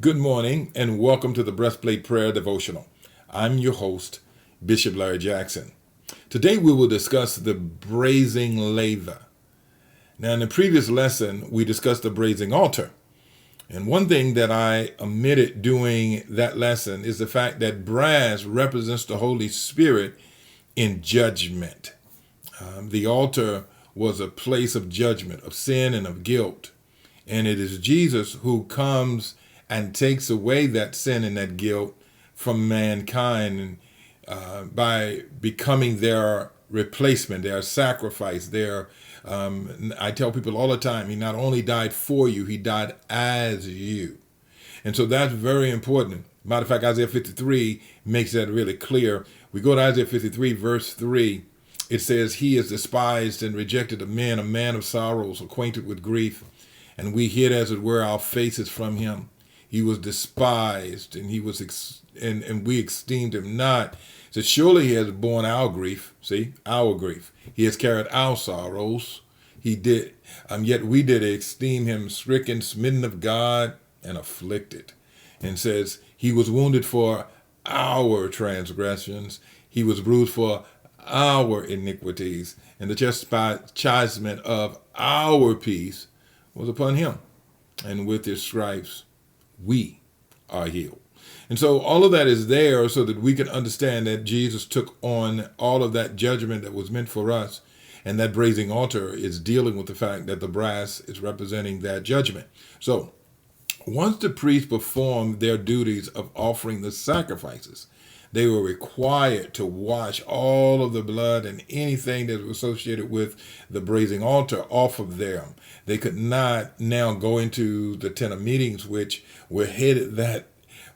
Good morning and welcome to the Breastplate Prayer Devotional. I'm your host, Bishop Larry Jackson. Today we will discuss the brazen laver. Now in the previous lesson, we discussed the brazen altar. And one thing that I omitted doing that lesson is the fact that brass represents the Holy Spirit in judgment. The altar was a place of judgment, of sin and of guilt. And it is Jesus who comes and takes away that sin and that guilt from mankind by becoming their replacement, their sacrifice, I tell people all the time, he not only died for you, he died as you. And so that's very important. Matter of fact, Isaiah 53 makes that really clear. We go to Isaiah 53, verse 3. It says, he is despised and rejected of men, a man of sorrows, acquainted with grief. And we hid, as it were, our faces from him. He was despised, and and we esteemed him not. So surely he has borne our grief. See, our grief. He has carried our sorrows. He did. Yet we did esteem him stricken, smitten of God, and afflicted. And says he was wounded for our transgressions. He was bruised for our iniquities, and the chastisement of our peace was upon him, and with his stripes we are healed. And so all of that is there so that we can understand that Jesus took on all of that judgment that was meant for us, and that brazen altar is dealing with the fact that the brass is representing that judgment. So once the priests performed their duties of offering the sacrifices, they were required to wash all of the blood and anything that was associated with the brazen altar off of them. They could not now go into the tent of meetings, which were headed that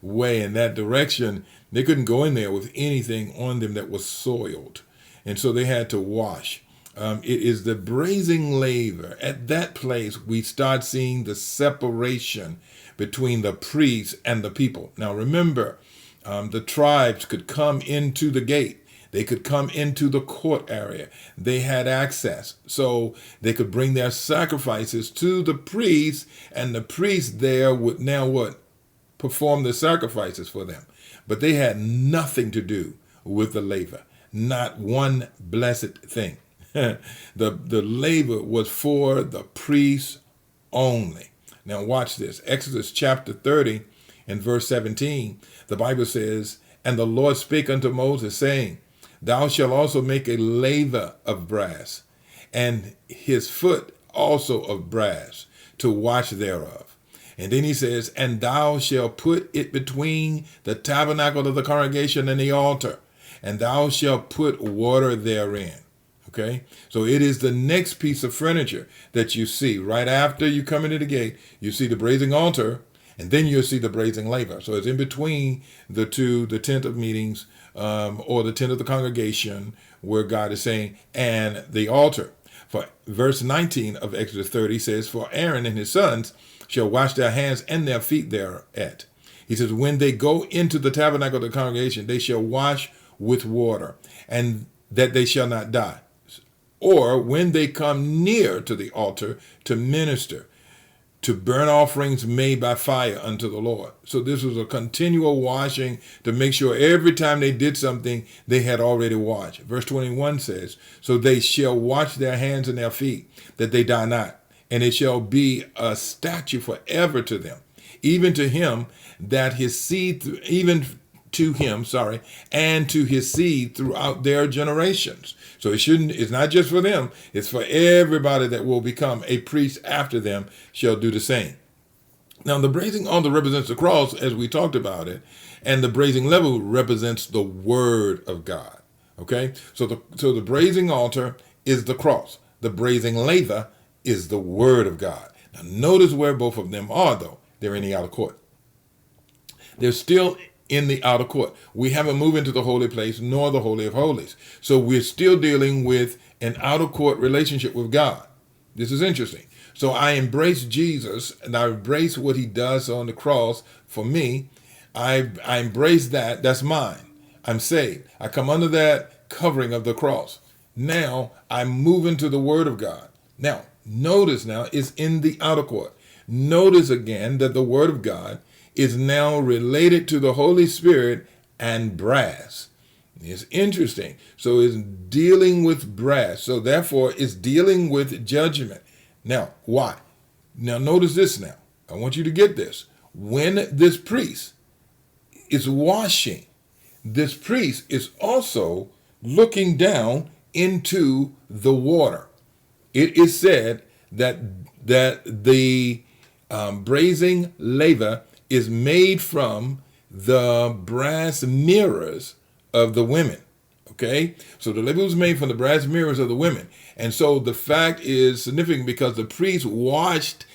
way, in that direction. They couldn't go in there with anything on them that was soiled. And so they had to wash. It is the brazen laver. At that place, we start seeing the separation between the priests and the people. Now remember, the tribes could come into the gate. They could come into the court area. They had access. So they could bring their sacrifices to the priests, and the priests there would now what? Perform the sacrifices for them. But they had nothing to do with the laver. Not one blessed thing. The laver was for the priests only. Now watch this. Exodus chapter 30 and verse 17, the Bible says, and the Lord spake unto Moses, saying, thou shalt also make a laver of brass, and his foot also of brass, to wash thereof. And then he says, and thou shalt put it between the tabernacle of the congregation and the altar, and thou shalt put water therein. Okay, so it is the next piece of furniture that you see right after you come into the gate. You see the brazen altar, and then you'll see the brazen laver. So it's in between the two, the tent of meetings, or the tent of the congregation, where God is saying, and the altar. For verse 19 of Exodus 30 says, for Aaron and his sons shall wash their hands and their feet thereat. He says, when they go into the tabernacle of the congregation, they shall wash with water, and that they shall not die. Or when they come near to the altar to minister, to burn offerings made by fire unto the Lord. So this was a continual washing to make sure every time they did something, they had already washed. Verse 21 says, so they shall wash their hands and their feet, that they die not. And it shall be a statute forever to them, even to him that his seed, and to his seed throughout their generations. So it's not just for them, it's for everybody that will become a priest after them shall do the same. Now the brazen altar represents the cross, as we talked about it, and the brazen laver represents the word of God. Okay, so the brazen altar is the cross. The brazen laver is the word of God. Now notice where both of them are, though. They're in the outer court. They're still in the outer court. We haven't moved into the holy place nor the holy of holies. So we're still dealing with an outer court relationship with God. This is interesting. So I embrace Jesus, and I embrace what he does on the cross for me. I embrace that. That's mine. I'm saved. I come under that covering of the cross. Now I move into the word of God. Now, notice now it's in the outer court. Notice again that the word of God is now related to the Holy Spirit and brass. It's interesting. So it's dealing with brass. So therefore, it's dealing with judgment. Now, why? Now, notice this now. I want you to get this. When this priest is washing, this priest is also looking down into the water. It is said that the brazen laver is made from the brass mirrors of the women. Okay, so the laver was made from the brass mirrors of the women, and so the fact is significant because the priest washed,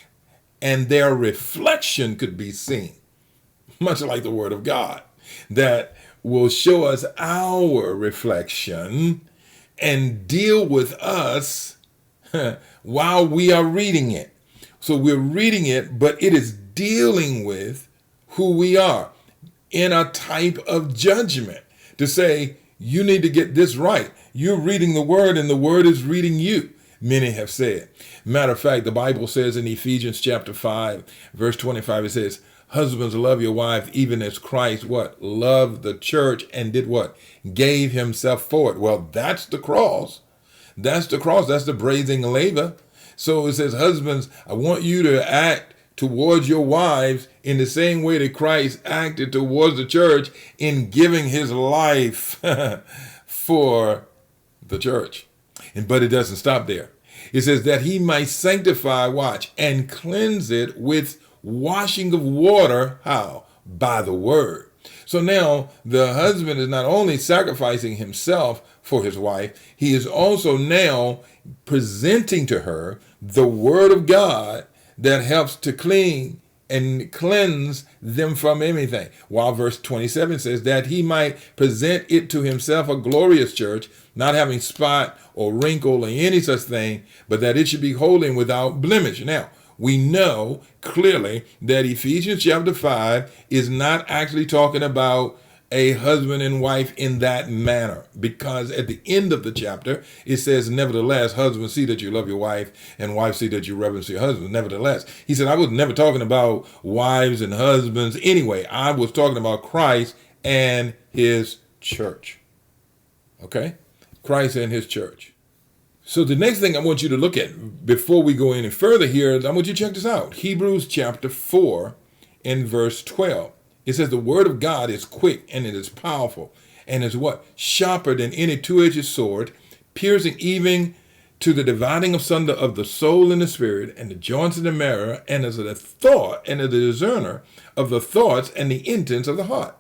and their reflection could be seen, much like the Word of God, that will show us our reflection and deal with us while we are reading it. So we're reading it, but it is dealing with who we are in a type of judgment to say, you need to get this right. You're reading the Word and the Word is reading you, many have said. Matter of fact, the Bible says in Ephesians chapter 5, verse 25, it says, husbands, love your wife, even as Christ, what? Loved the church and did what? Gave himself for it. Well, that's the cross. That's the cross. That's the brazen laver. So it says, husbands, I want you to act towards your wives in the same way that Christ acted towards the church in giving his life for the church. But it doesn't stop there. It says that he might sanctify, watch, and cleanse it with washing of water. How? By the word. So now the husband is not only sacrificing himself for his wife, he is also now presenting to her the word of God that helps to clean and cleanse them from anything. While verse 27 says that he might present it to himself a glorious church, not having spot or wrinkle or any such thing, but that it should be holy and without blemish. Now, we know clearly that Ephesians chapter 5 is not actually talking about a husband and wife in that manner, because at the end of the chapter, it says, nevertheless, husbands, see that you love your wife, and wives, see that you reverence your husband. Nevertheless, he said, I was never talking about wives and husbands. Anyway, I was talking about Christ and his church. Okay? Christ and his church. So the next thing I want you to look at before we go any further here, I want you to check this out. Hebrews chapter 4 and verse 12. It says the word of God is quick and it is powerful and is what? Sharper than any two-edged sword, piercing even to the dividing asunder of the soul and the spirit and the joints and the marrow, and is the thought and is the discerner of the thoughts and the intents of the heart.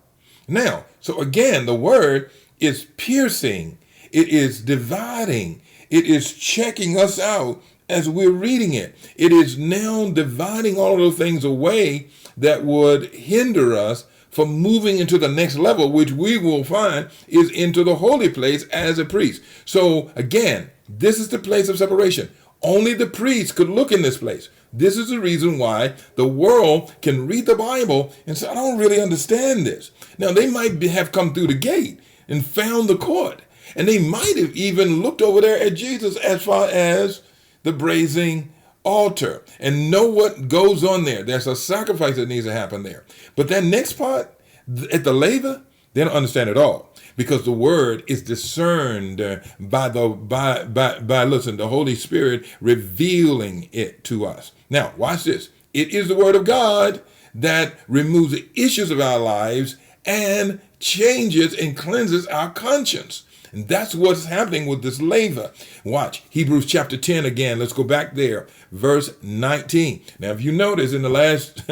Now, so again, the word is piercing. It is dividing. It is checking us out as we're reading it. It is now dividing all of those things away that would hinder us from moving into the next level, which we will find is into the holy place as a priest. So again, this is the place of separation. Only the priest could look in this place. This is the reason why the world can read the Bible and say, I don't really understand this. Now, they might have come through the gate and found the court, and they might have even looked over there at Jesus as far as the brazen altar and know what goes on there. There's a sacrifice that needs to happen there. But that next part, at the laver, they don't understand at all, because the word is discerned by the Holy Spirit revealing it to us. Now, watch this. It is the word of God that removes the issues of our lives and changes and cleanses our conscience. And that's what's happening with this laver. Watch Hebrews chapter 10 again. Let's go back there. Verse 19. Now, if you notice in the last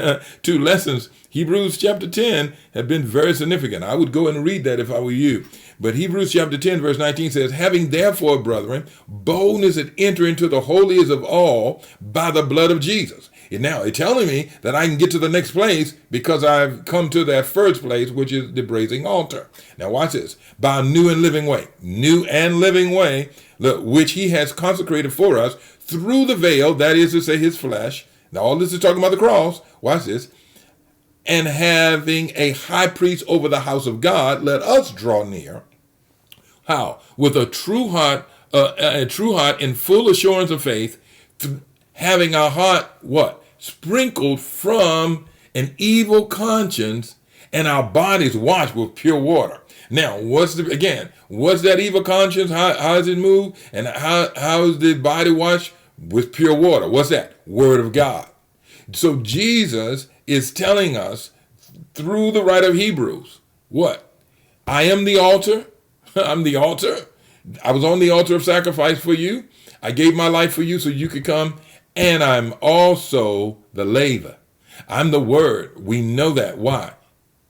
two lessons, Hebrews chapter 10 have been very significant. I would go and read that if I were you. But Hebrews chapter 10 verse 19 says, having therefore, brethren, boldness and enter into the holiest of all by the blood of Jesus. And now it's telling me that I can get to the next place because I've come to that first place, which is the brazen altar. Now watch this. By a new and living way, which he has consecrated for us through the veil, that is to say his flesh. Now all this is talking about the cross. Watch this. And having a high priest over the house of God, let us draw near. How? With a true heart in full assurance of faith, having our heart, what? Sprinkled from an evil conscience, and our bodies washed with pure water. Now, what's that evil conscience? How does it move? And how is the body washed? With pure water. What's that? Word of God. So Jesus is telling us through the writer of Hebrews, what? I am the altar. I'm the altar. I was on the altar of sacrifice for you. I gave my life for you so you could come. And I'm also the laver. I'm the Word. We know that. Why?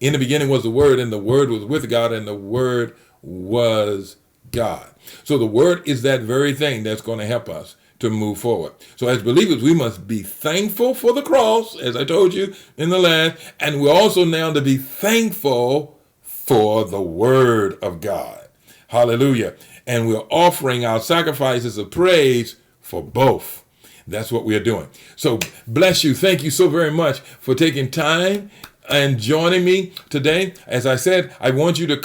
In the beginning was the Word, and the Word was with God, and the Word was God. So the Word is that very thing that's going to help us to move forward. So as believers, we must be thankful for the cross, as I told you in the last, and we're also now to be thankful for the Word of God. Hallelujah. And we're offering our sacrifices of praise for both. That's what we are doing. So bless you. Thank you so very much for taking time and joining me today. As I said, I want you to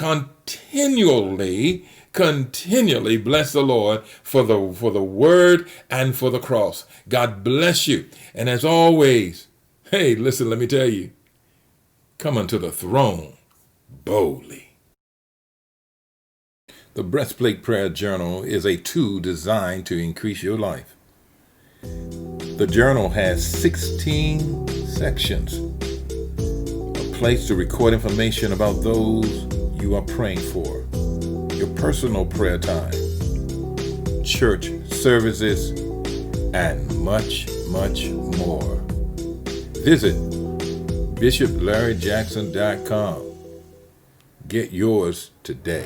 continually bless the Lord for the word and for the cross. God bless you. And as always, hey, listen, let me tell you, come unto the throne boldly. The Breastplate Prayer Journal is a tool designed to increase your life. The journal has 16 sections, a place to record information about those you are praying for, your personal prayer time, church services, and much, much more. Visit BishopLarryJackson.com. Get yours today.